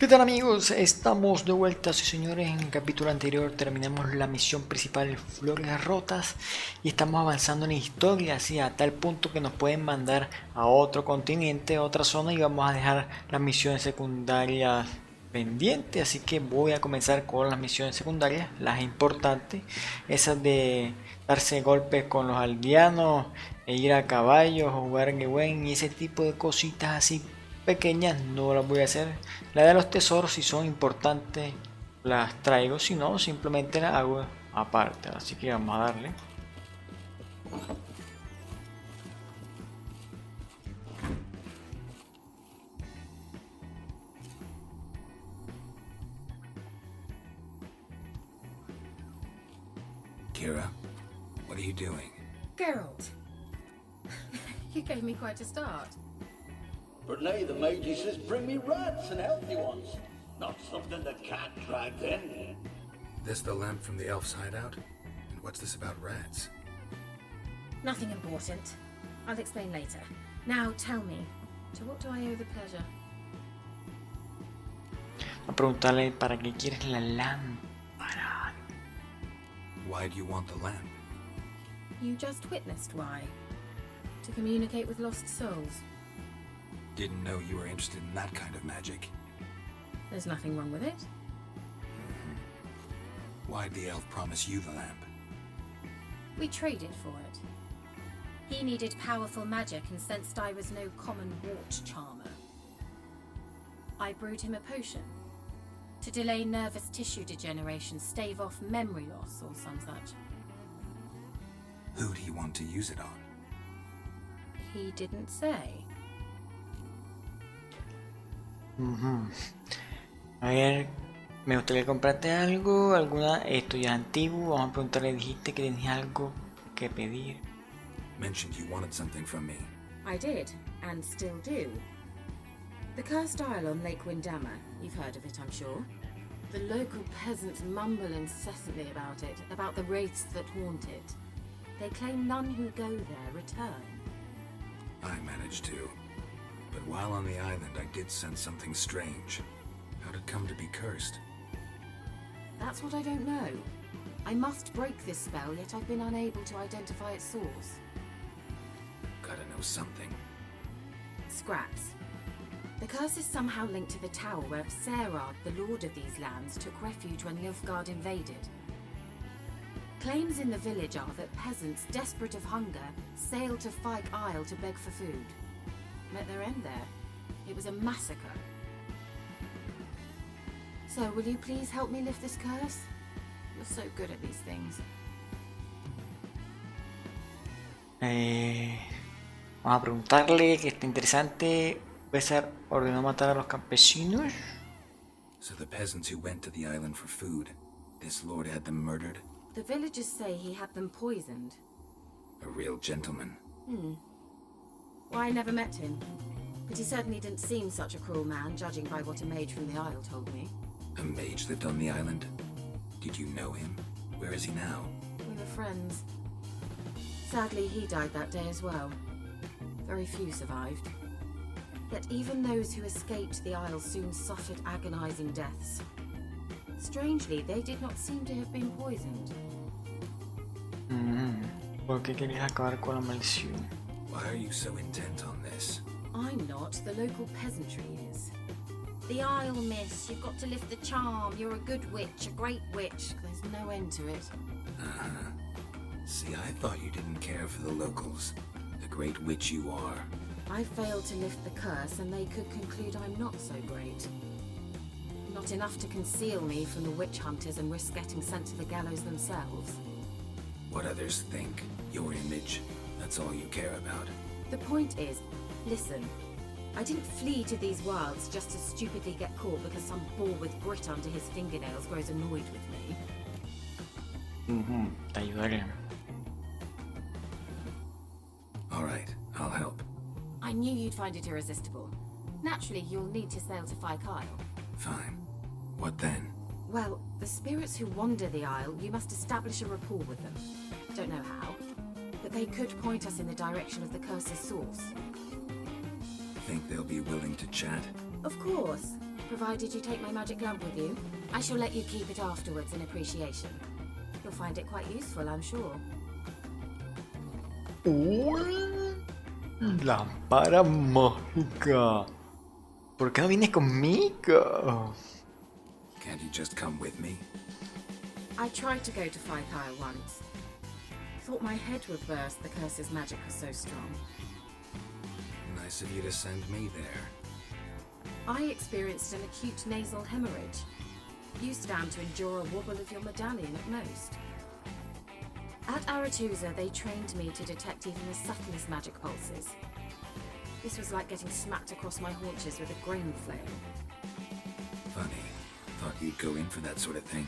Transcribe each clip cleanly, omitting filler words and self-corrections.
¿Qué tal amigos? Estamos de vuelta, sí señores. En el capítulo anterior terminamos la misión principal Flores Rotas y estamos avanzando en la historia, así a tal punto que nos pueden mandar a otro continente, a otra zona y vamos a dejar las misiones secundarias pendientes. Así que voy a comenzar con las misiones secundarias, las importantes, esas de darse golpes con los aldeanos, e ir a caballo, jugar Gwen y ese tipo de cositas así pequeñas no las voy a hacer. La de los tesoros si son importantes las traigo, si no simplemente las hago aparte. Así que vamos a darle. Keira, what are you doing? Geralt, you gave me quite a start. But nay, the Magi says bring me rats and healthy ones. Not something the cat dragged in. This the lamp from the elf's hideout? And what's this about rats? Nothing important. I'll explain later. Now tell me, to what do I owe the pleasure? A preguntarle para qué quieres la lámpara. Why do you want the lamp? You just witnessed why. To communicate with lost souls. Didn't know you were interested in that kind of magic. There's nothing wrong with it. Why'd the elf promise you the lamp? We traded for it. He needed powerful magic and sensed I was no common wart charmer. I brewed him a potion to delay nervous tissue degeneration, stave off memory loss or some such. Who'd he want to use it on? He didn't say. A ver, me gustaría comprarte algo, esto ya es antiguo. Vamos a preguntarle, dijiste que tenías algo que pedir. Mentioned you wanted something from me. I did, and still do. The cursed isle on Lake Windammer, you've heard of it, I'm sure. The local peasants mumble incessantly about it, about the wraiths that haunt it. They claim none who go there return. I managed to. But while on the island, I did sense something strange. How'd it come to be cursed? That's what I don't know. I must break this spell, yet I've been unable to identify its source. Gotta know something. Scraps. The curse is somehow linked to the tower where Serard, the lord of these lands, took refuge when Nilfgaard invaded. Claims in the village are that peasants, desperate of hunger, sailed to Fyke Isle to beg for food. Met their end there. It was a massacre. So, will you please help me lift this curse? You're so good at these things. Vamos a preguntarle, que está interesante. César ordenó matar a los campesinos. So the peasants who went to the island for food, this lord had them murdered? The villagers say he had them poisoned. A real gentleman. Well, I never met him, but he certainly didn't seem such a cruel man, judging by what a mage from the Isle told me. A mage lived on the island? Did you know him? Where is he now? We were friends. Sadly, he died that day as well. Very few survived. Yet even those who escaped the Isle soon suffered agonizing deaths. Strangely, they did not seem to have been poisoned. ¿Por qué querías acabar con la maldición? Why are you so intent on this? I'm not, the local peasantry is. The Isle, miss, you've got to lift the charm. You're a good witch, a great witch. There's no end to it. See, I thought you didn't care for the locals. The great witch you are. I failed to lift the curse, and they could conclude I'm not so great. Not enough to conceal me from the witch hunters and risk getting sent to the gallows themselves. What others think, your image, that's all you care about. The point is, listen, I didn't flee to these wilds just to stupidly get caught because some boar with grit under his fingernails grows annoyed with me. Te ayudaré. All right, I'll help. I knew you'd find it irresistible. Naturally, you'll need to sail to Fyke Isle. Fine. What then? Well, the spirits who wander the Isle, you must establish a rapport with them. Don't know how, but they could point us in the direction of the curse's source. Think they'll be willing to chat? Of course. provided you take my magic lamp with you. I shall let you keep it afterwards in appreciation. You'll find it quite useful, I'm sure. Lámpara mágica. ¿Por qué no vienes conmigo? Can't you just come with me? I tried to go to Fykai once. Thought my head would burst, the curse's magic was so strong. Nice of you to send me there. I experienced an acute nasal hemorrhage. You stand to endure a wobble of your medallion at most. At Aretusa, they trained me to detect even the subtlest magic pulses. This was like getting smacked across my haunches with a grain flail. Funny. Thought you'd go in for that sort of thing.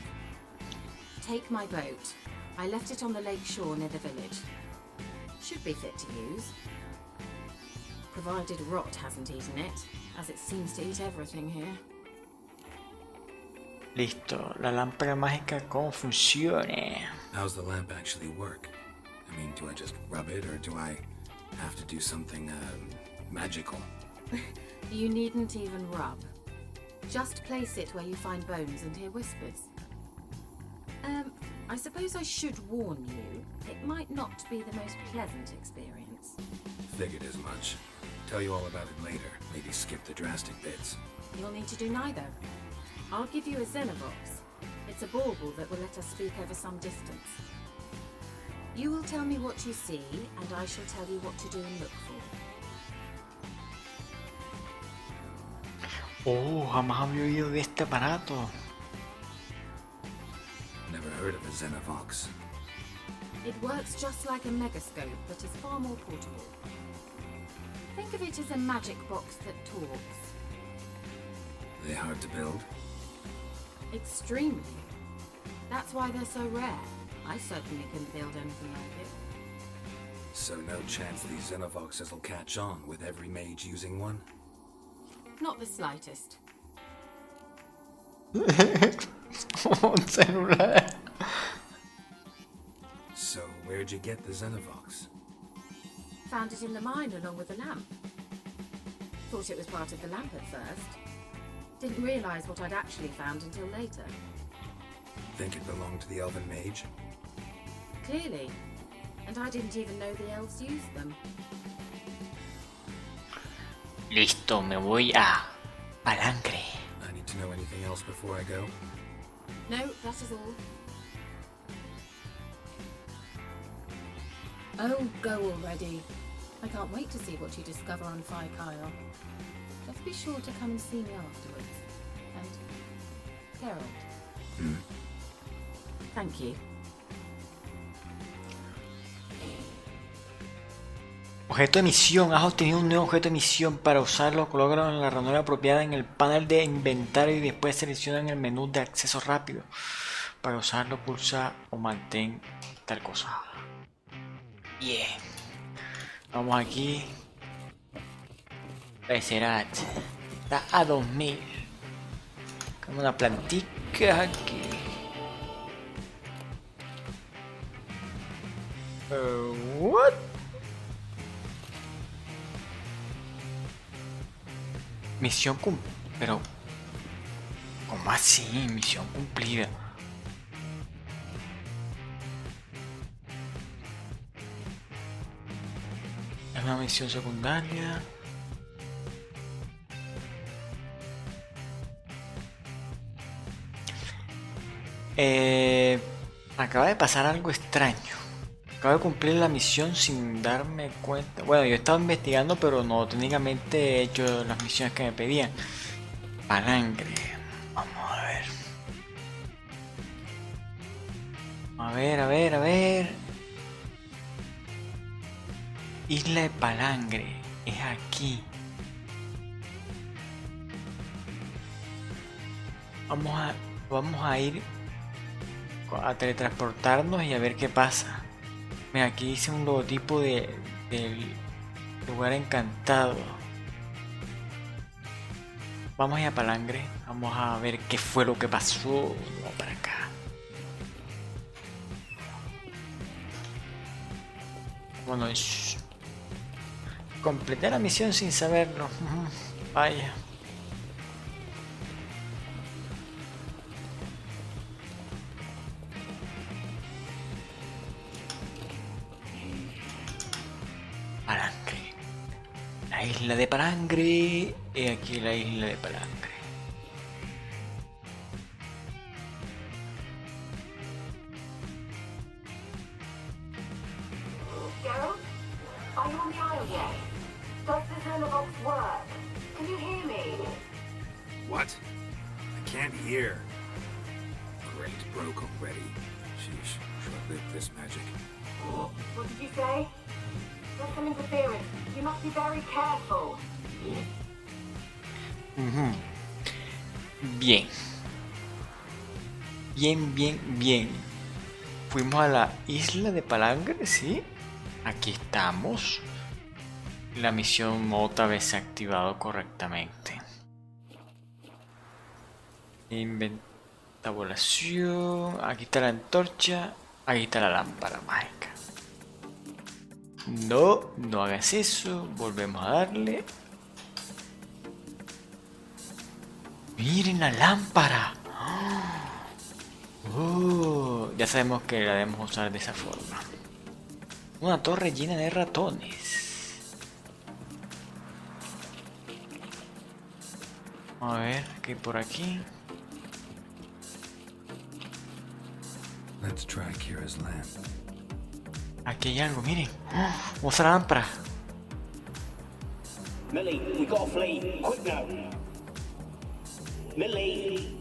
Take my boat. I left it on the lake shore near the village. Should be fit to use. Provided rot hasn't eaten it, as it seems to eat everything here. Listo, la lámpara mágica, ¿cómo funciona? How's the lamp actually work? I mean, do I just rub it, or do I have to do something, magical? You needn't even rub. Just place it where you find bones and hear whispers. I suppose I should warn you, it might not be the most pleasant experience. Figured as much. Tell you all about it later. Maybe skip the drastic bits. You'll need to do neither. I'll give you a Xenovox. It's a bauble that will let us speak over some distance. You will tell me what you see, and I shall tell you what to do and look for. Oh, jamás había oído de este aparato. Never heard of a Xenovox. It works just like a megascope, but is far more portable. Think of it as a magic box that talks. Are they hard to build? Extremely. That's why they're so rare. I certainly couldn't build anything like it. So no chance these Xenovoxes will catch on with every mage using one? Not the slightest. Un celular. So where'd you get the Xenovox? Found it in the mine along with the lamp. Thought it was part of the lamp at first. Didn't realize what I'd actually found until later. Think it belonged to the elven mage? Clearly. And I didn't even know the elves used them. Listo, me voy a Palangre. I need to know anything else before I go? No, that is all. Oh, go already. I can't wait to see what you discover on Fykai. Just be sure to come and see me afterwards. And Geralt. Thank you. Objeto de misión. Has obtenido un nuevo objeto de misión. Para usarlo, colócalo en la ranura apropiada en el panel de inventario y después selecciona en el menú de acceso rápido. Para usarlo, pulsa o mantén tal cosa. Bien. Vamos aquí. Será está a 2000. Como una plantica aquí. What? Misión cumplida. Pero ¿cómo así? Misión cumplida. Es una misión secundaria. Acaba de pasar algo extraño. Acabo de cumplir la misión sin darme cuenta. Bueno, yo estaba investigando, pero no técnicamente he hecho las misiones que me pedían. Palangre. Vamos a ver. A ver. Isla de Palangre. Es aquí. Vamos a ir a teletransportarnos y a ver qué pasa. Mira, aquí dice un logotipo del lugar encantado. Vamos a ir a Palangre. Vamos a ver qué fue lo que pasó. Vamos para acá. Bueno, completé la misión sin saberlo. Vaya. La isla de Palangre. Y aquí la isla de Palangre. Gerald? Are you on the isle yet? Does the Zilla box work? Can you hear me? What? I can't hear. Great, broke already. Sheesh, short-lived this magic. What did you say? There's some interference. You must be very careful. Bien. Bien. Fuimos a la isla de Palangre, ¿sí? Aquí estamos. La misión otra vez se ha activado correctamente. Inventabulación. Aquí está la antorcha. Aquí está la lámpara mágica. No hagas eso. Volvemos a darle. Miren la lámpara. Ya sabemos que la debemos usar de esa forma. Una torre llena de ratones. A ver, ¿qué hay por aquí? Let's try Keira's lamp. Aquí hay algo, miren. Vamos a la lámpara. Millie, we gotta flee. Quick now. Millie!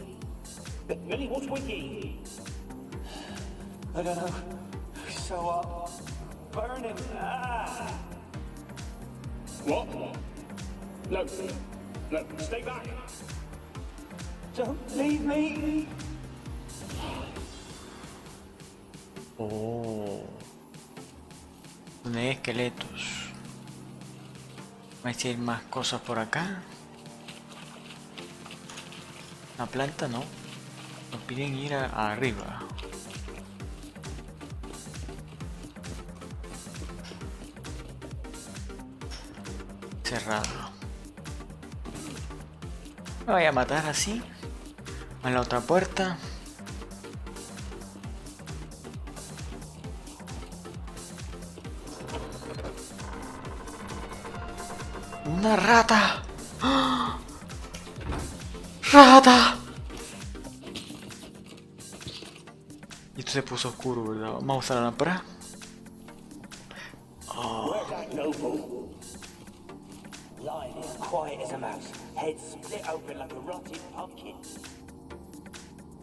Millie, what's with you? I don't know. So, burning. Ah! What? No, stay back. Don't leave me. Oh. Donde hay esqueletos. A ver si hay más cosas por acá. La planta no. Nos piden ir arriba. Cerrado. Me voy a matar así. A la otra puerta. ¡Una rata! ¡Ah! ¡Rata! Y esto se puso oscuro, ¿verdad? Vamos a usar la lámpara. Where's that noble? Lying here, quiet as a mouse, head split open like a rotted pumpkin.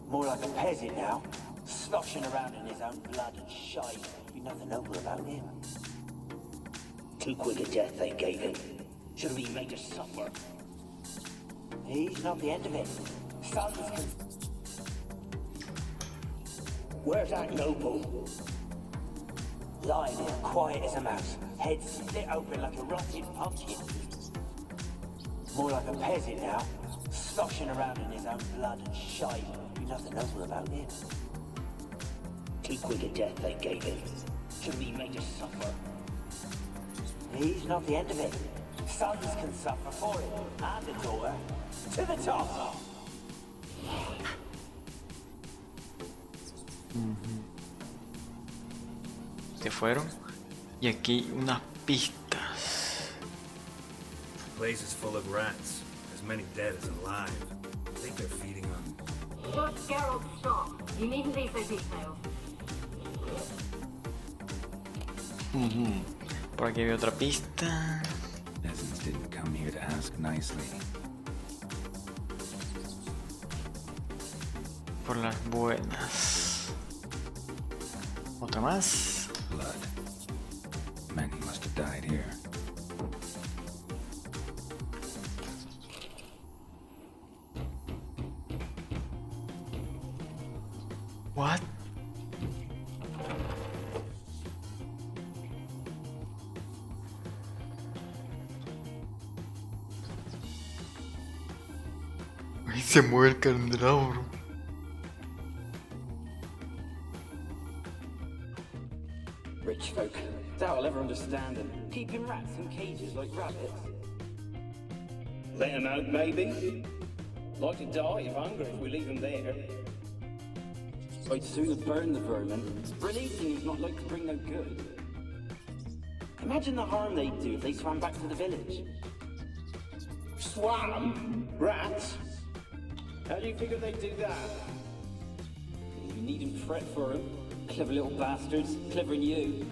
More like a peasant now, sloshing around in his own blood and shite. Be nothing noble about him. Too quick a death they gave him. Should have been made to suffer. He's not the end of it. Sons can... Where's that noble? Lying here, quiet as a mouse, head split open like a rotted pumpkin. More like a peasant now, sloshing around in his own blood and shite. Be nothing noble about him. Too quick a death they gave him. Should have been made to suffer. He's not the end of it. Sons can suffer for it, and the daughter. To the top! Se fueron. Y aquí unas pistas. The place is full of rats. As many dead as alive. I think they're feeding on... Just Gerald, stop. You needn't leave those details. Por aquí había otra pista. Peasants didn't come here to ask nicely. Por las buenas. Otra más. Blood. Many must have died here. What? Ahí se mueve el candelabro. Rich folk, doubt I'll ever understand them. Keeping rats in cages like rabbits. Let him out, maybe? Like to die of hunger if we leave him there. I'd sooner burn the vermin, for an eating is not like to bring no good. Imagine the harm they'd do if they swam back to the village. Swam? Rats? How do you figure they'd do that? You needn't fret for them. Clever little bastards. Clever than you.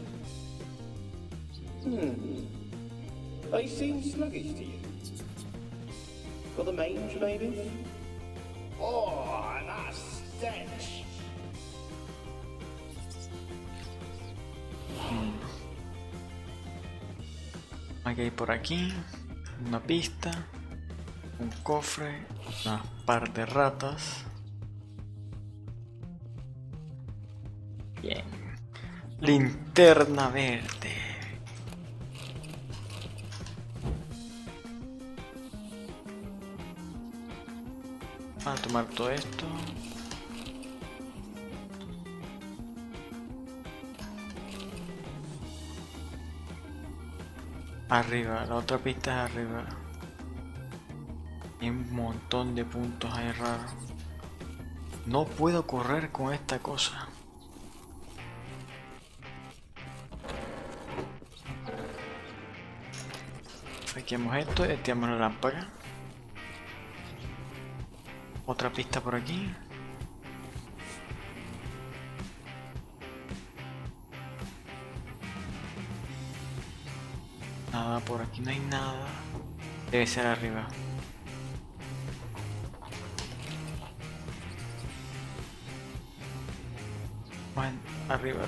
They seem sluggish to you. Got the mange, maybe? Oh, that stench! Aquí hay por aquí una pista, un cofre, una par de ratas. Bien. Linterna verde. Vamos a tomar todo esto. Arriba, la otra pista es arriba. Hay un montón de puntos ahí raros. No puedo correr con esta cosa. Saquemos esto y activamos la lámpara. Otra pista por aquí. Nada, por aquí no hay nada. Debe ser arriba. Bueno, arriba.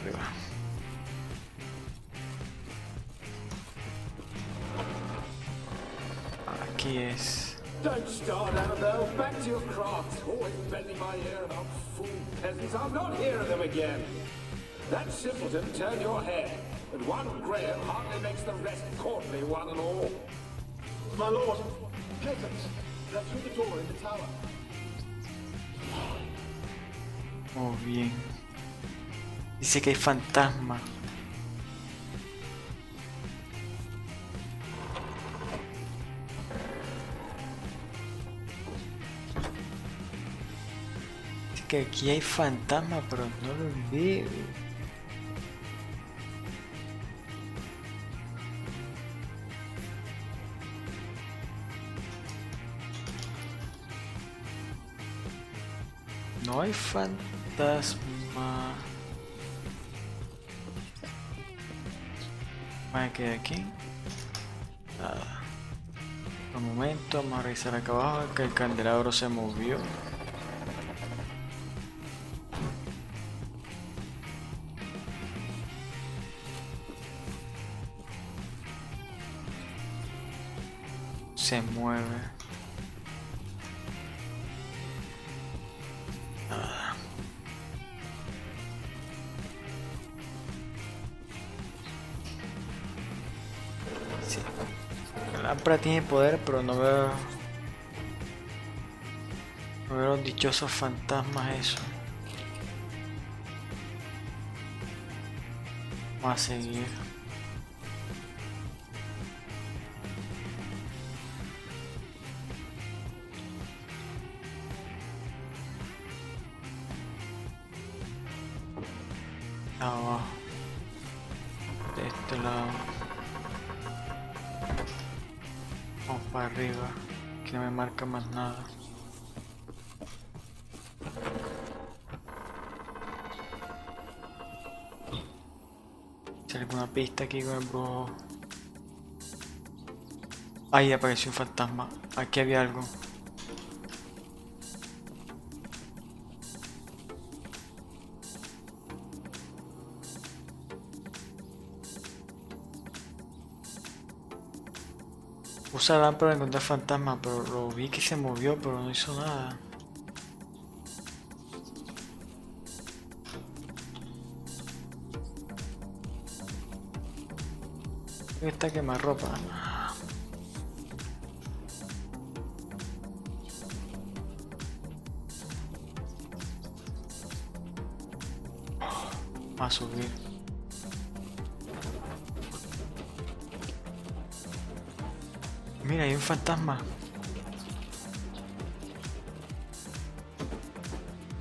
Aquí es. Don't start, Annabelle. Back to your craft. Always bending my ear about fool peasants. I'm not hearing them again. That simpleton turned your head, but one Graham hardly makes the rest courtly, one and all. My lord, peasants, they're through the door in the tower. Oh, bien. Dice que hay fantasma. Dice que aquí hay fantasma, pero no lo veo. No hay fantasma. Vaya que aquí. Nada. Un momento, vamos a revisar acá abajo que el candelabro se movió. Se mueve. Nada. Sí. La lámpara tiene poder, pero no veo los dichosos fantasmas eso. Vamos a seguir. Abajo. De este lado. Vamos para arriba. Que no me marca más nada. ¿Hay alguna pista aquí con el brujo? Ahí apareció un fantasma. Aquí había algo. Usa la lámpara para encontrar fantasmas, pero lo vi que se movió, pero no hizo nada. Esta quemarropa. Va a subir. Mira, hay un fantasma.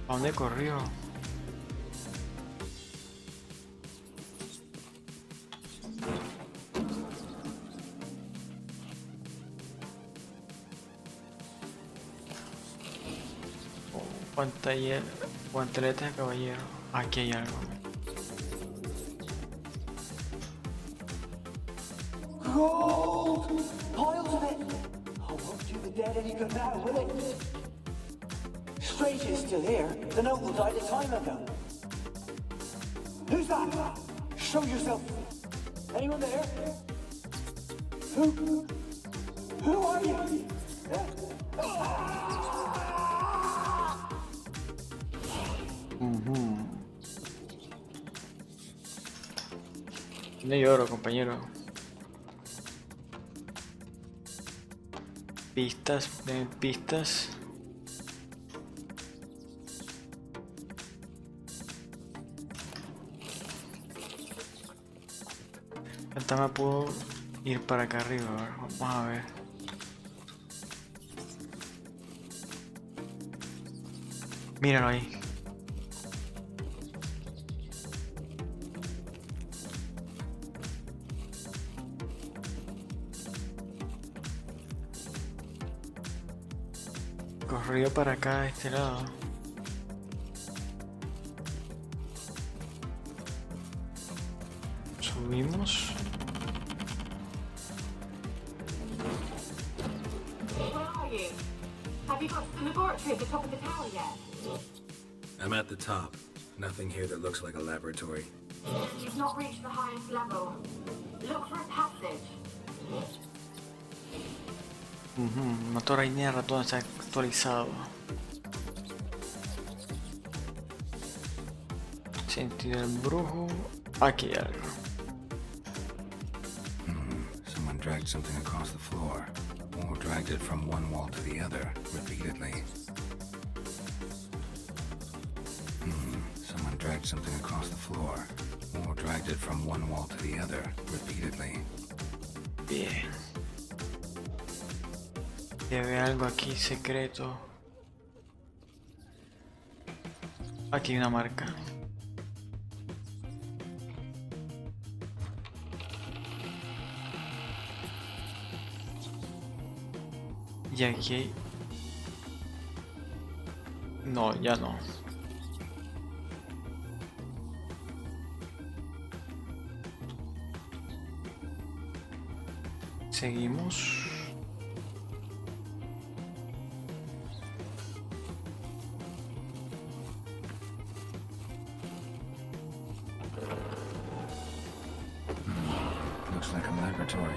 ¿A dónde corrió? Guantelete de caballero. Aquí hay algo. Gold! Piles of it! I won't do the dead any good now, will it? Strange it's still here. The noble died a time ago. Who's that? Show yourself. Anyone there? Who are you? No lloro, compañero. Pistas, pistas. Fantasma pudo ir para acá arriba. A ver, vamos a ver. Míralo ahí. Corrió para acá, a este lado. Subimos. Where are you? Have you got to the laboratory at the top of the tower yet? I'm at the top. Nothing here that looks like a laboratory. You've not reached the highest level. Look for a passage. La Torre Llena de Ratones está actualizado. Sentido del brujo. Aquí hay algo. Someone dragged something across the floor, or dragged it from one wall to the other, repeatedly. Someone dragged something across the floor, or dragged it from one wall to the other, repeatedly. Bien. Debe algo aquí secreto. Aquí hay una marca. Y aquí hay... No, ya no. Seguimos. Looks like a laboratory.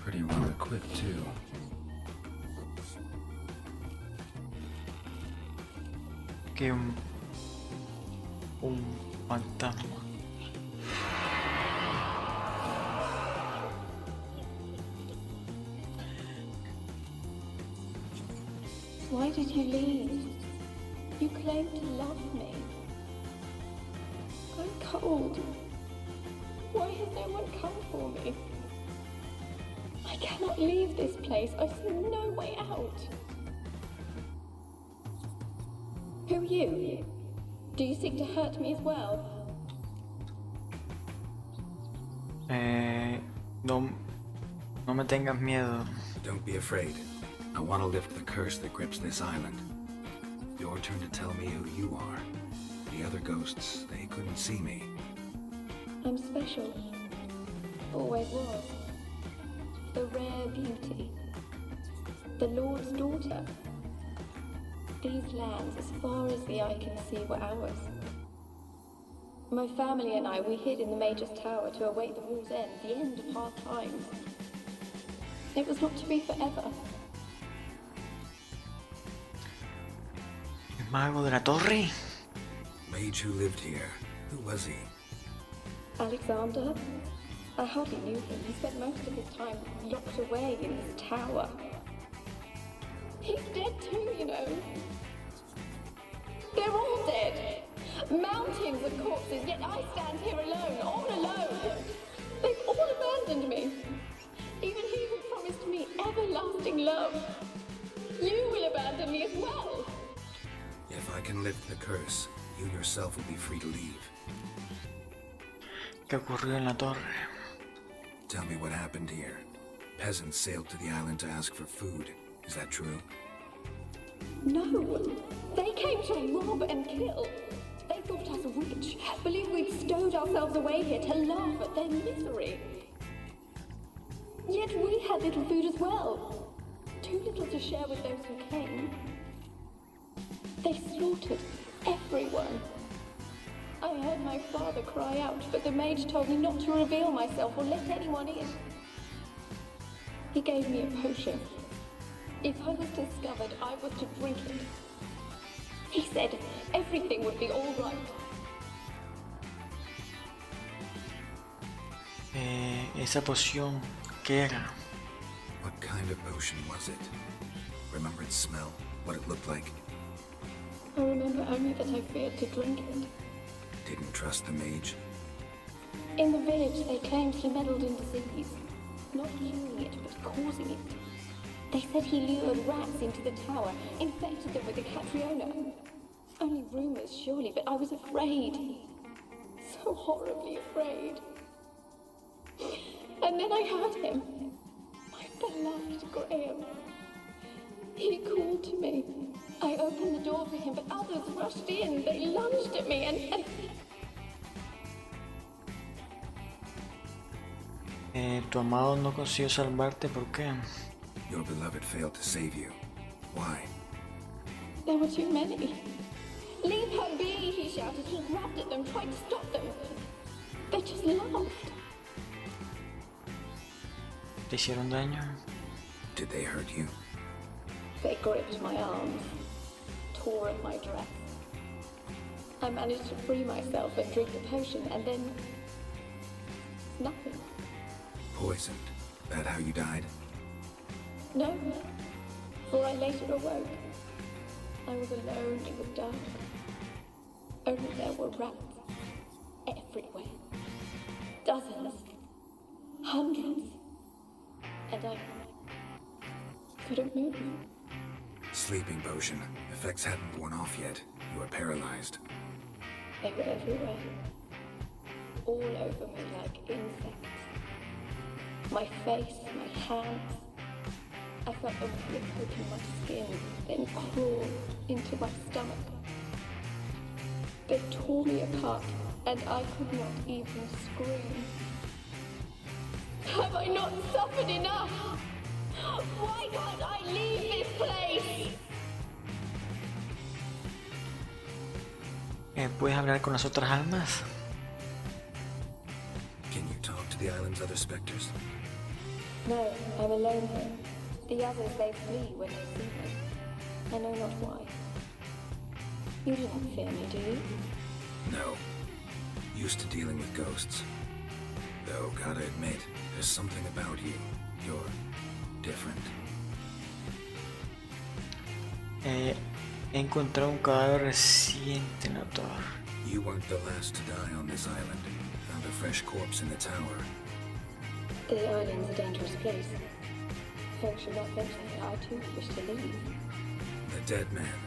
Pretty well equipped, too. Que un fantasma. Why did you leave? You claimed to love me. I'm cold. Why has no one come for me? I cannot leave this place. I see no way out. Who are you? Do you seek to hurt me as well? No me tengas miedo. Don't be afraid. I want to lift the curse that grips this island. Your turn to tell me who you are. The other ghosts, they couldn't see me. I'm special. Always was. The rare beauty. The Lord's daughter. These lands, as far as the eye can see, were ours. My family and I, we hid in the Major's Tower to await the war's end, the end of hard times. It was not to be forever. El mago de la torre. Mage who lived here. Who was he? Alexander? I hardly knew him. He spent most of his time locked away in this tower. He's dead too, you know. They're all dead. Mountains of corpses, yet I stand here alone, all alone. They've all abandoned me. Even he who promised me everlasting love. You will abandon me as well. If I can lift the curse, you yourself will be free to leave. ¿Qué ocurrió en la torre? Tell me what happened here. Peasants sailed to the island to ask for food. Is that true? No, they came to to rob and kill. They thought us rich, believed we'd stowed ourselves away here to laugh at their misery. Yet we had little food as well. Too little to share with those who came. They slaughtered everyone. I heard my father cry out, but the mage told me not to reveal myself or let anyone in. He gave me a potion. If I was discovered, I was to drink it. He said everything would be all right. Esa poción, ¿qué era? What kind of potion was it? Remember its smell? What it looked like? I remember only that I feared to drink it. Didn't trust the mage? In the village, they claimed he meddled in disease. Not curing it, but causing it. They said he lured rats into the tower, infected them with the Catriona. Only rumors, surely, but I was afraid. So horribly afraid. And then I heard him. My beloved Graham. He called to me. I opened the door for him, but others rushed in. They lunged at me and... Tu amado no consiguió salvarte, ¿por qué? Your beloved failed to save you. Why? There were too many. Leave her be, he shouted. He grabbed at them, tried to stop them. They just laughed. ¿Te hicieron daño? Did they hurt you? They gripped my arms, tore at my dress. I managed to free myself and drink the potion, and then... nothing. Poisoned? That how you died? No, for I later awoke. I was alone in the dark. Only there were rats everywhere. Dozens. Hundreds. And I couldn't move. Sleeping potion. Effects hadn't worn off yet. You were paralyzed. They were everywhere. All over me like insects. My face, my hands. I felt them rip open my skin, then crawl into my stomach. They tore me apart, and I could not even scream. Have I not suffered enough? Why can't I leave this place? ¿Puedes hablar con las otras almas? Can you talk to the island's other specters? No, I'm alone here. The others, they flee when they see me. I know not why. You do not fear me, do you? No. Used to dealing with ghosts. Though, gotta admit, there's something about you. You're different. He encontrado un cadáver reciente en la torre. You weren't the last to die on this island. Found a fresh corpse in the tower. The island's a dangerous place. Folk should not venture here. I too wish to leave. The dead man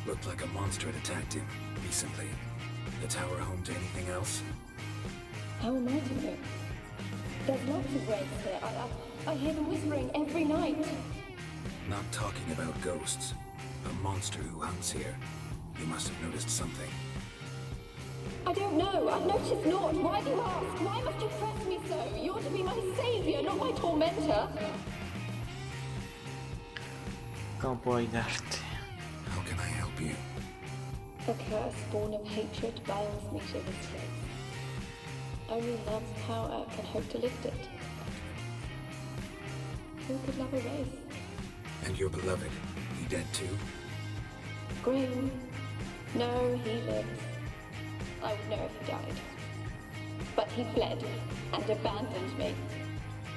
looked like a monster had attacked him recently. The tower home to anything else? How am I to know? There's lots of wraiths here. I hear them whispering every night. Not talking about ghosts. A monster who hunts here. You must have noticed something. I don't know. I've noticed naught. Why do you ask? Why must you press me so? You're to be my savior, not my tormentor. ¿Cómo puedo ayudarte? How can I help you? A curse born of hatred binds me to this place. Only love's power can hope to lift it. Who could love a wraith? And your beloved, he dead too? Graham? No, he lives. I would know if he died. But he fled and abandoned me.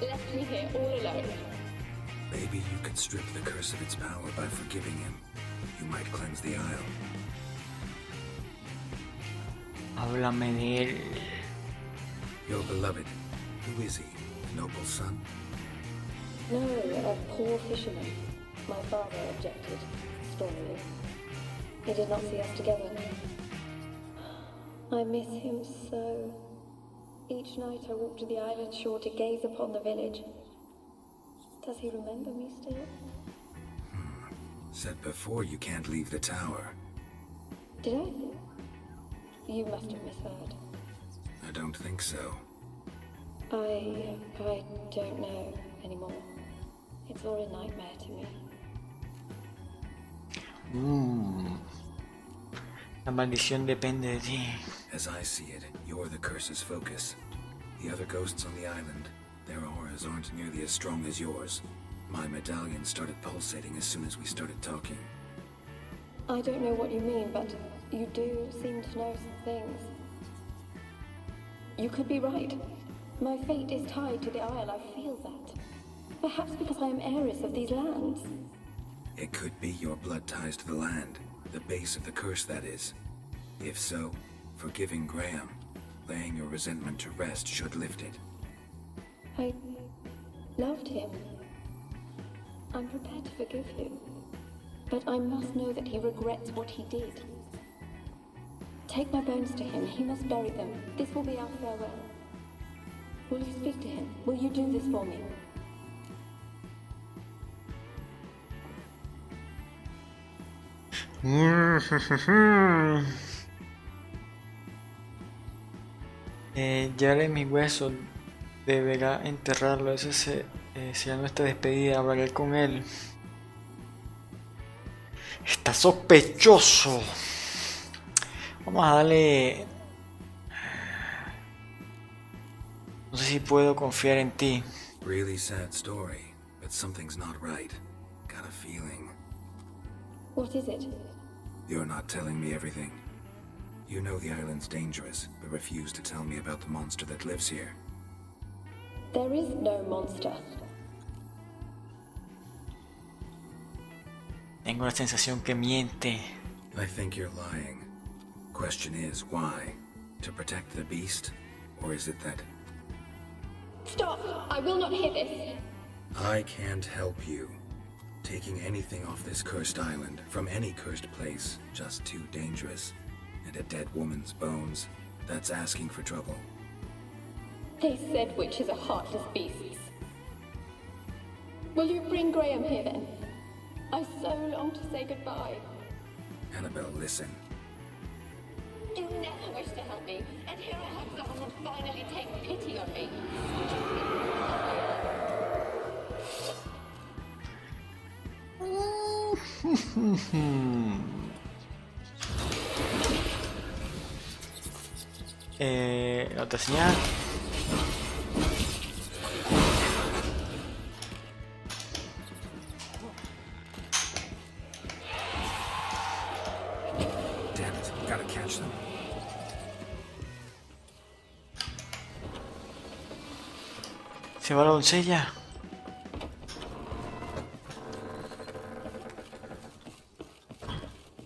Left me here all alone. Maybe you could strip the curse of its power by forgiving him. You might cleanse the isle. Háblame de él. Your beloved, who is he? A noble son? No, a poor fisherman. My father objected strongly. He did not see us together. I miss him so. Each night I walk to the island shore to gaze upon the village. Does he remember me still? Said before you can't leave the tower. Did I? You must have misheard. I don't think so. I don't know anymore. It's all a nightmare to me. La maldición depende de ti. As I see it, you're the curse's focus. The other ghosts on the island, their auras aren't nearly as strong as yours. My medallion started pulsating as soon as we started talking. I don't know what you mean, but you do seem to know some things. You could be right. My fate is tied to the Isle, I feel that. Perhaps because I am heiress of these lands. It could be your blood ties to the land, the base of the curse, that is. If so, forgiving Graham, laying your resentment to rest should lift it. I loved him. I'm prepared to forgive him. But I must know that he regrets what he did. Take my bones to him. He must bury them. This will be our farewell. Will you speak to him? Will you do this for me? Llevaré mis huesos, deberá enterrarlo. Esa será nuestra despedida. Hablaré con él. Está sospechoso. Vamos a darle. No sé si puedo confiar en ti. Really sad story, but something's not right. Got a feeling. What is it? You're not telling me everything. You know the island's dangerous, but refuse to tell me about the monster that lives here. There is no monster. Tengo la sensación que miente. I think you're lying. Question is, why? To protect the beast? Or is it that... Stop! I will not hear this! I can't help you. Taking anything off this cursed island, from any cursed place, just too dangerous. And a dead woman's bones, that's asking for trouble. They said witches are heartless beasts. Will you bring Graham here then? I so long to say goodbye. Annabelle, listen. You never wish to help me, and here I have someone who'll finally take pity on me. La otra señal. Damn it, gotta catch them. Se va la doncella.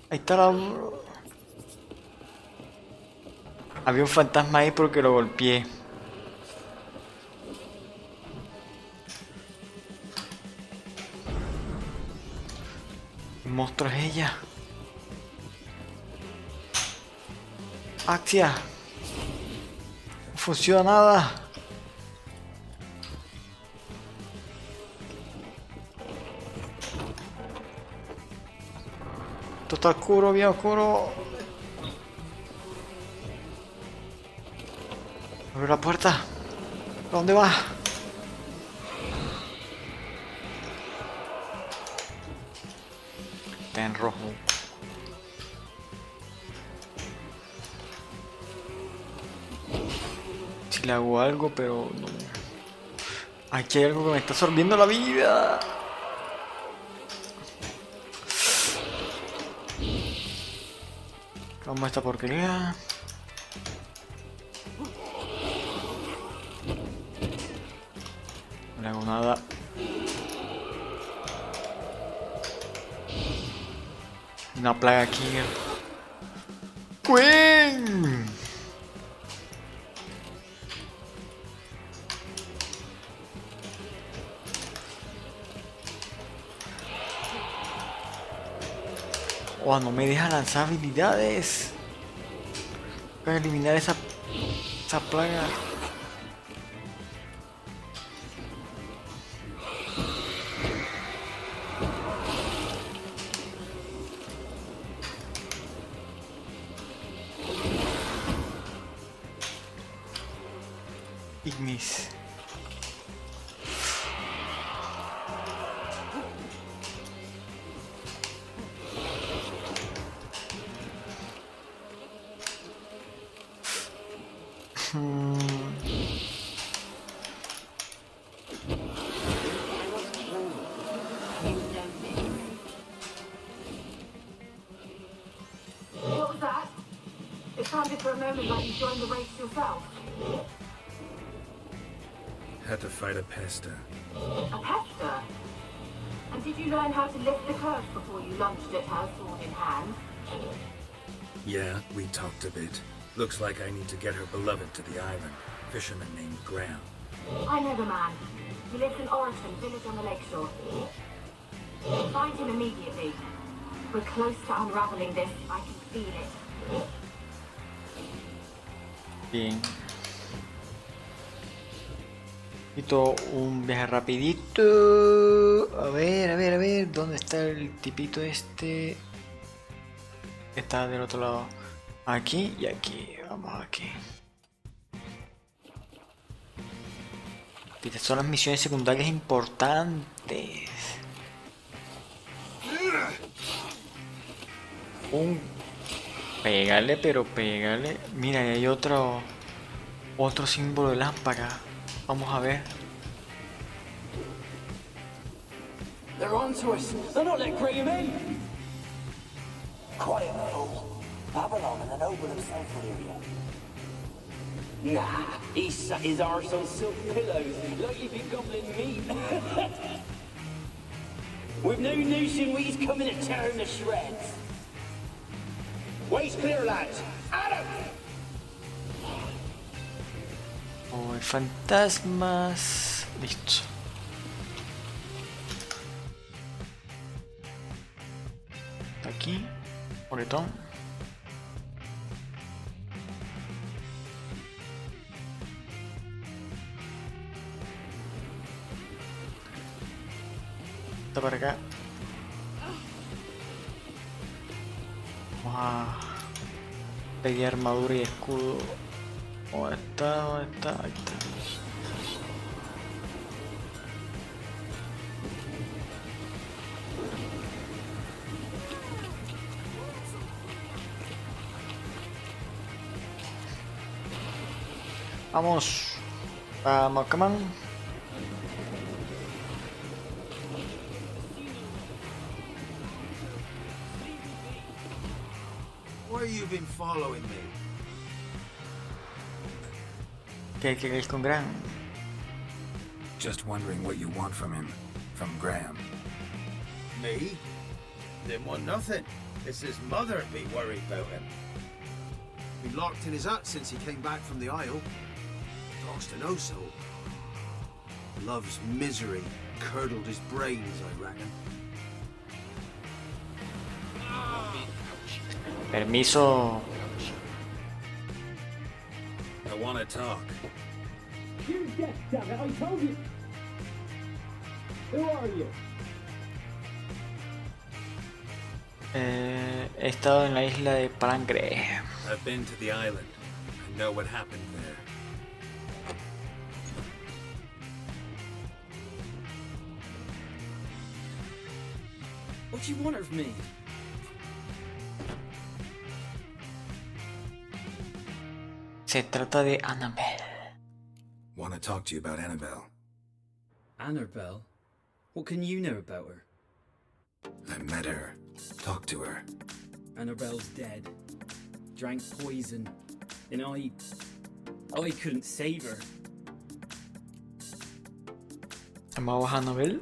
Ahí está la... Había un fantasma ahí porque lo golpeé. ¿Qué monstruo es ella? ¡Axia! No funciona nada. Esto está oscuro, bien oscuro. Abre la puerta. ¿A dónde va? Está en rojo. Si le hago algo, pero no. Aquí hay algo que me está absorbiendo la vida. Vamos a esta porquería. No le hago nada. Una plaga aquí. ¡Queen! Oh, no me deja lanzar habilidades. Voy a eliminar esa plaga. Ignis. What was that? It sounded for a moment like you joined the race yourself. Had to fight a pester. A pester? And did you learn how to lift the curse before you lunged at her sword in hand? Yeah, we talked a bit. Looks like I need to get her beloved to the island. Fisherman named Graham. I know the man. He lives in Orison, village on the lakeshore. Find him immediately. We're close to unraveling this. I can feel it. Bien. Necesito un viaje rapidito. A ver. ¿Dónde está el tipito este? Está del otro lado. Aquí y aquí. Vamos aquí. Estas son las misiones secundarias importantes. Pégale, pero pégale. Mira, ahí hay otro símbolo de lámpara. Vamos a ver. They're on to us. They're not letting Graham in. Quiet, fool. Babylon and the noble himself are here yet. Nah, he sat his arse on silk pillows like he'd been gobbling meat. We've no notion he's coming to tear him to shreds. Way's clear, lads. Adam! Oh, hay fantasmas. Listo. Aquí. Moretón. Está para acá. Vamos a pedir armadura y escudo. ¿Dónde está? Ahí está. Vamos, come on. Where you been following me? ¿Qué queréis con Graham? Just wondering what you want from him. From Graham. Me? Didn't want nothing. It's his mother be worried about him. Been locked in his hut since he came back from the Isle. Lost to no soul. Love's misery curdled his brains, I reckon. Permiso. I want to talk. You deaf, damn it, I told you. Who are you? He estado en la isla de Palangre. I've been to the island. I know what happened there. What do you want of me? Se trata de Annabelle. Want to talk to you about Annabelle. Annabelle? What can you know about her? I met her. Talked to her. Annabelle's dead. Drank poison. And I couldn't save her. ¿Amabas a Annabelle?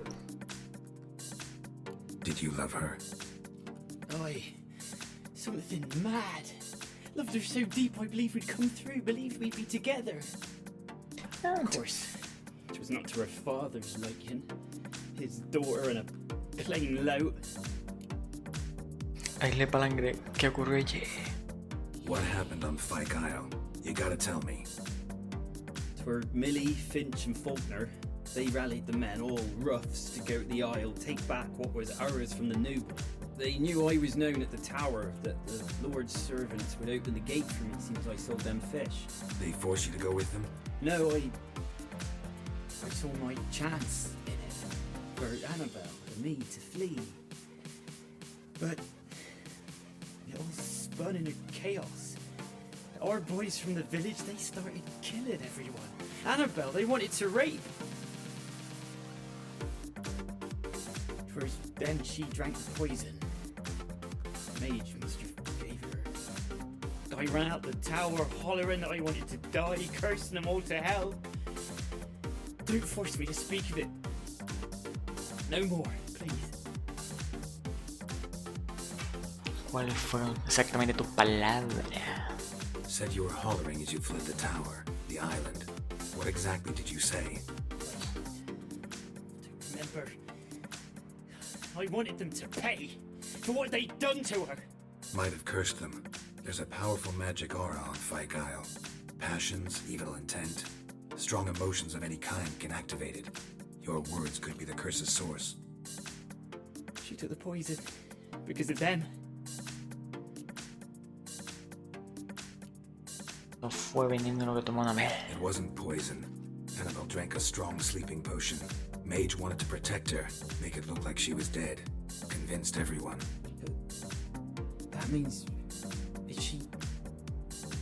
Did you love her? Something mad. Loved her so deep I believed we'd come through, believed we'd be together. Of course, it was not to her father's liking. His daughter and a plain lout. Isla de Palangre, ¿qué ocurrió allí? What happened on Fyke Isle? You gotta tell me. Twere Millie, Finch and Faulkner. They rallied the men, all roughs, to go to the Isle, take back what was ours from the noble. They knew I was known at the tower, that the Lord's servants would open the gate for me as soon as I sold them fish. They forced you to go with them? No, I saw my chance in it for Annabelle and me to flee. But it all spun into chaos. Our boys from the village, they started killing everyone. Annabelle, they wanted to rape. First, then she drank the poison. Mage must have gave her. I ran out the tower hollering that I wanted to die, cursing them all to hell. Don't force me to speak of it. No more, please. ¿Cuáles fueron exactamente tus palabras? Said you were hollering as you fled the tower, the island. What exactly did you say? Remember, I wanted them to pay for what they'd done to her. Might have cursed them. There's a powerful magic aura on Fyke Isle. Passions, evil intent, strong emotions of any kind can activate it. Your words could be the curse's source. She took the poison because of them. No fue veneno lo que tomó Annabelle. It wasn't poison. Annabelle drank a strong sleeping potion. Mage wanted to protect her, make it look like she was dead. Convinced everyone. That means... is she...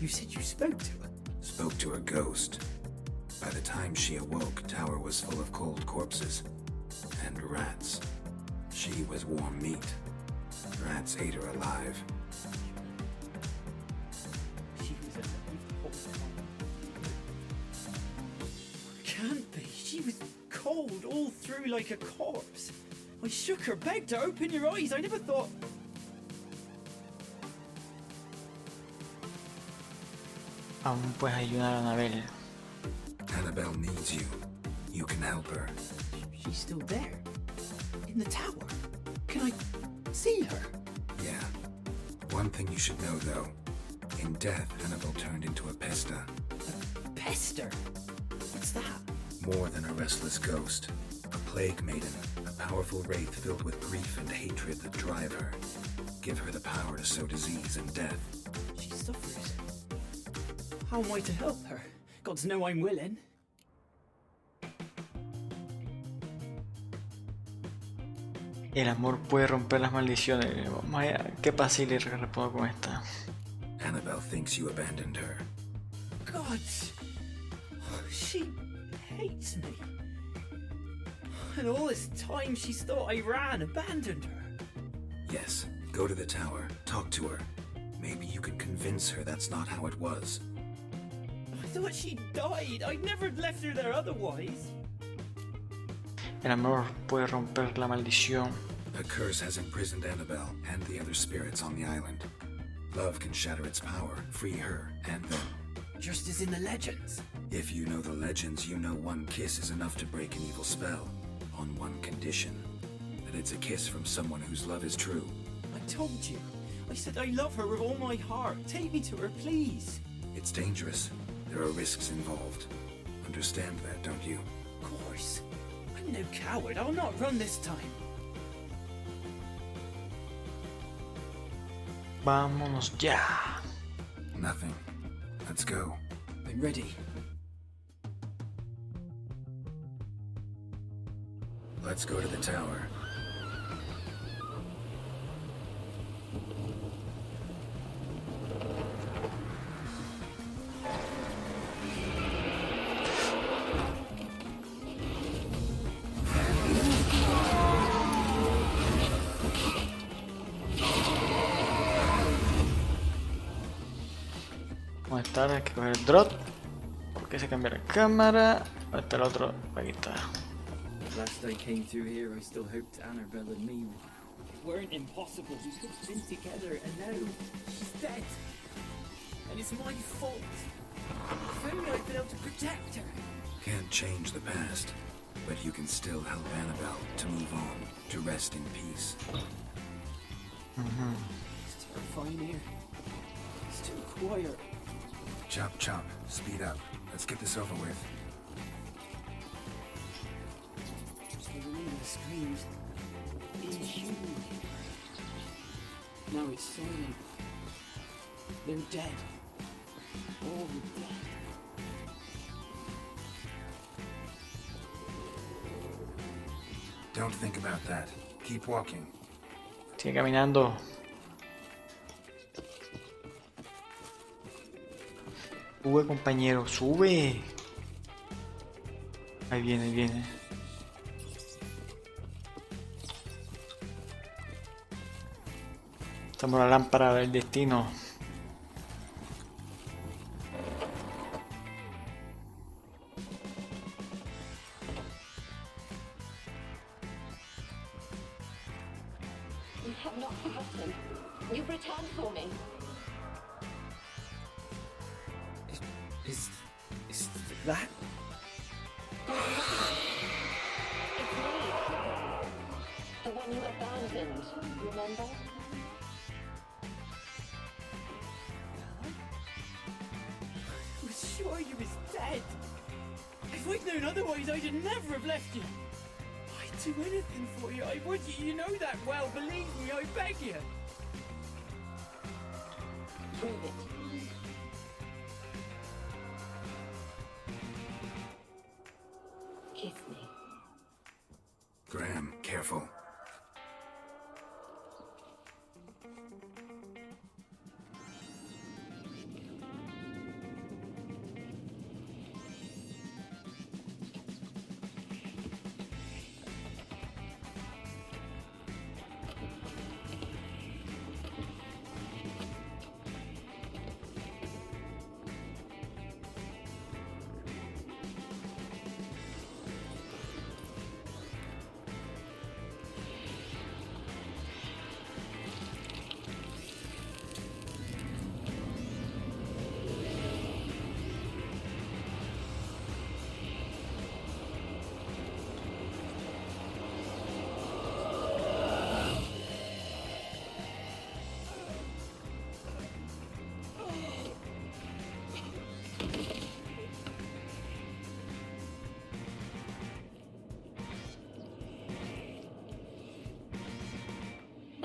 You said you spoke to her? Spoke to her ghost. By the time she awoke, tower was full of cold corpses. And rats. She was warm meat. Rats ate her alive. She was alive the whole time. Can't be. She was cold all through like a corpse. I shook her, begged her, open your eyes. I never thought... Aún puedes ayudar a Annabelle. Annabelle needs you. You can help her. She's still there. In the tower. Can I see her? Yeah. One thing you should know, though. In death, Annabelle turned into a pesta. A pester? What's that? More than a restless ghost. A plague maiden. A powerful wraith filled with grief and hatred that drive her. Give her the power to sow disease and death. She suffers. How am I to help her? Gods know I'm willing. El amor puede romper las maldiciones. Vamos allá. ¿Qué pasa si le respondo con esta? Annabelle thinks you abandoned her. God! She hates me. And all this time she's thought I abandoned her. Yes, go to the tower, talk to her. Maybe you can convince her that's not how it was. I thought she died. I'd never left her there otherwise. El amor puede romper la maldición. A curse has imprisoned Annabelle and the other spirits on the island. Love can shatter its power, free her and them. Just as in the legends. If you know the legends, you know one kiss is enough to break an evil spell. On one condition. That it's a kiss from someone whose love is true. I told you. I said I love her with all my heart. Take me to her, please. It's dangerous. There are risks involved. Understand that, don't you? Of course. I'm no coward. I'll not run this time. Vámonos ya. Nothing. Let's go. I'm ready. Let's go to the tower. Vamos a estar, hay que coger el drop. Porque se cambia la cámara. ¿Dónde está el otro? Aquí está. Last I came through here, I still hoped Annabelle and me weren't impossible. We could have been together, and now she's dead. And it's my fault. If only I'd been able to protect her. Can't change the past, but you can still help Annabelle to move on, to rest in peace. It's terrifying here. It's too quiet. Chop, chop. Speed up. Let's get this over with. The screams inhuman. Now it's silent. They're dead. All dead. Don't think about that. Keep walking. Sigue caminando. Sube, compañero, sube. Ahí viene, ahí viene. Estamos en la lámpara del destino. You have not forgotten. You've returned for me. Is that? It's me. The one you abandoned, remember? I was sure you was dead. If I'd known otherwise, I'd never have left you. I'd do anything for you. I would. You know that well. Believe me, I beg you. Prove it. Kiss me. Graham, careful.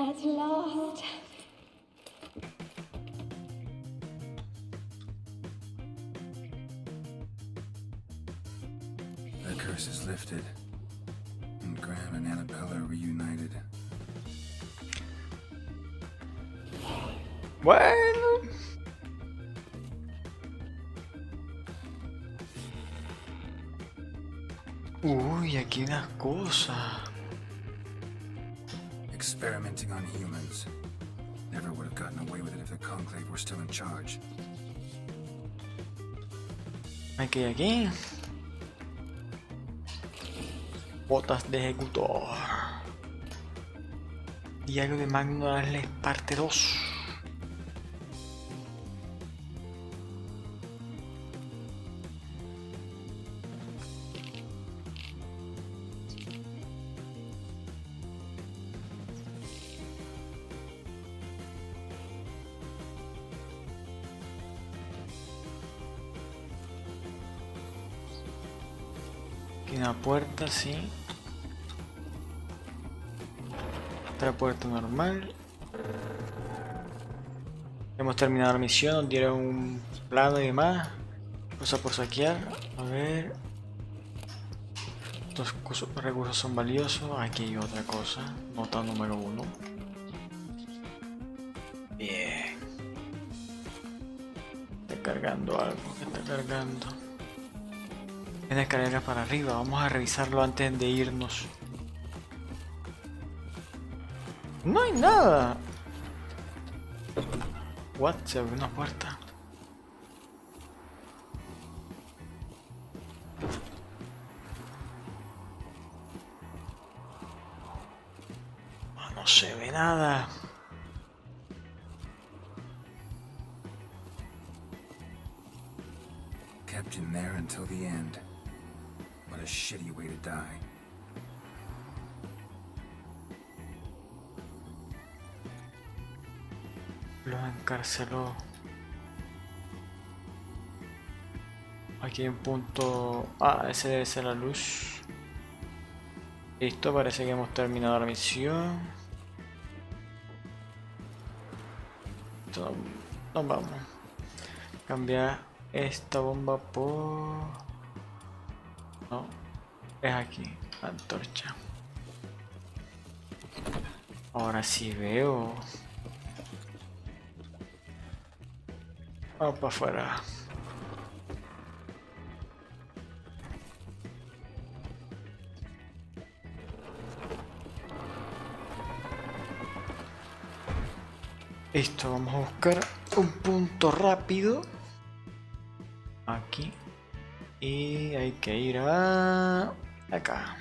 At last. The curse is lifted, and Graham and Annabelle are reunited. Bueno. Uy, aquí unas cosas. Experimenting on humans. Never would have gotten away with it if the Conclave were still in charge. Aquí, aquí. Botas de ejecutor. Diario de Magnus parte 2. Aquí una puerta, sí. Otra puerta normal. Hemos terminado la misión, nos dieron un plano y demás. Cosas por saquear. A ver. Estos recursos son valiosos. Aquí hay otra cosa. Nota número 1. Bien. Está cargando algo. Está cargando. Hay una escalera para arriba. Vamos a revisarlo antes de irnos. No hay nada. What? Se abrió una puerta. Oh, no se ve nada. Kept him there until the end. What a shitty way to die. Lo encarceló. Aquí hay un punto. Ah, ese debe ser la luz. Listo, parece que hemos terminado la misión. Listo, nos vamos. Cambiar esta bomba por... No, es aquí, la antorcha. Ahora sí veo. Vamos para afuera. Listo, vamos a buscar un punto rápido. Aquí. Y hay que ir a... acá.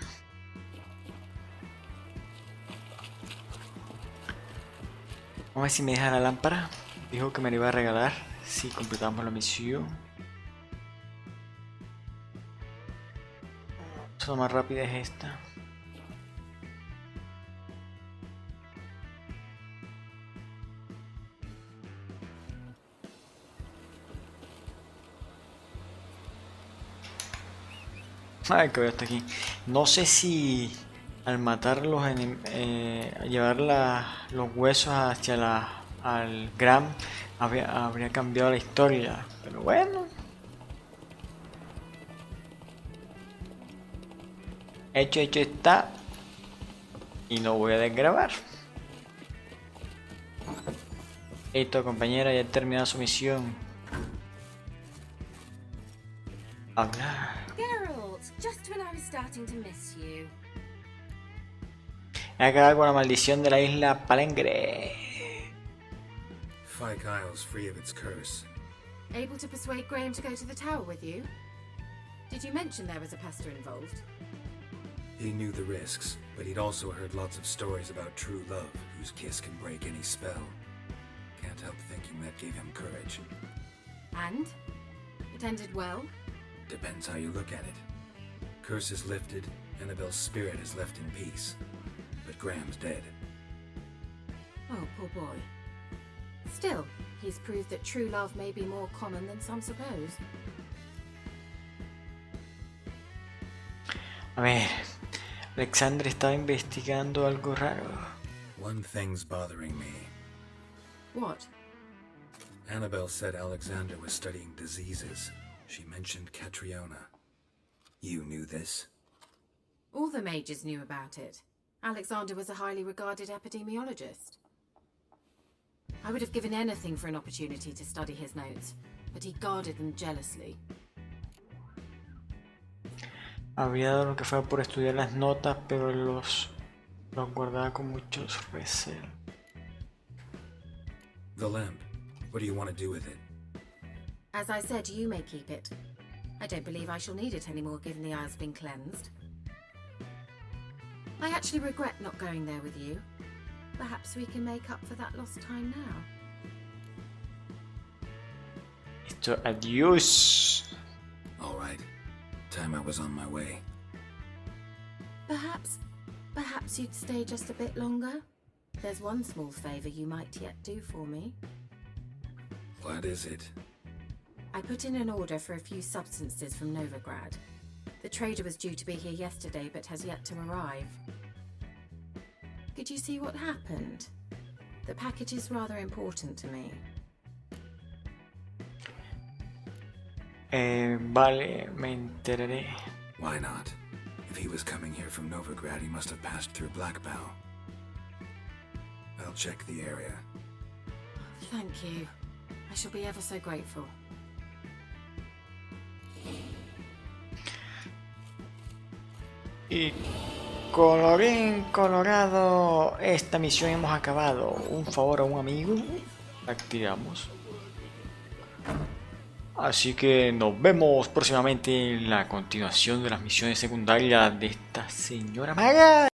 Vamos a ver si me deja la lámpara. Dijo que me la iba a regalar si completamos la misión. La más rápida es esta. Ay, que veo hasta aquí. No sé si al matar llevar los huesos hacia al Gram habría cambiado la historia. Pero bueno. Hecho está. Y no voy a desgrabar. Listo, compañera, ya he terminado su misión. Hablar. Just when I was starting to miss you. He acabado con la maldición de la isla Palengre. Fyke Isle's free of its curse. Able to persuade Graham to go to the tower with you? Did you mention there was a pastor involved? He knew the risks, but he'd also heard lots of stories about true love, whose kiss can break any spell. Can't help thinking that gave him courage. And? It ended well? Depends how you look at it. Curse is lifted, Annabelle's spirit is left in peace. But Graham's dead. Oh, poor boy. Still, he's proved that true love may be more common than some suppose. A ver, Alexander estaba investigando algo raro. One thing's bothering me. What? Annabelle said Alexander was studying diseases. She mentioned Catriona. You knew this? All the mages knew about it. Alexander was a highly regarded epidemiologist. I would have given anything for an opportunity to study his notes, but he guarded them jealously. Habría dado lo que fuera por estudiar las notas, pero los guardaba con muchos recelos. The lamp. What do you want to do with it? As I said, you may keep it. I don't believe I shall need it anymore, given the Isle's been cleansed. I actually regret not going there with you. Perhaps we can make up for that lost time now. Esto, adiós. All right. Time I was on my way. Perhaps you'd stay just a bit longer? There's one small favor you might yet do for me. What is it? I put in an order for a few substances from Novigrad. The trader was due to be here yesterday, but has yet to arrive. Could you see what happened? The package is rather important to me. Vale, me enteraré. Why not? If he was coming here from Novigrad, he must have passed through Blackbow. I'll check the area. Thank you. I shall be ever so grateful. Y colorín colorado, esta misión hemos acabado. Un favor a un amigo, la activamos. Así que nos vemos próximamente en la continuación de las misiones secundarias de esta señora maga.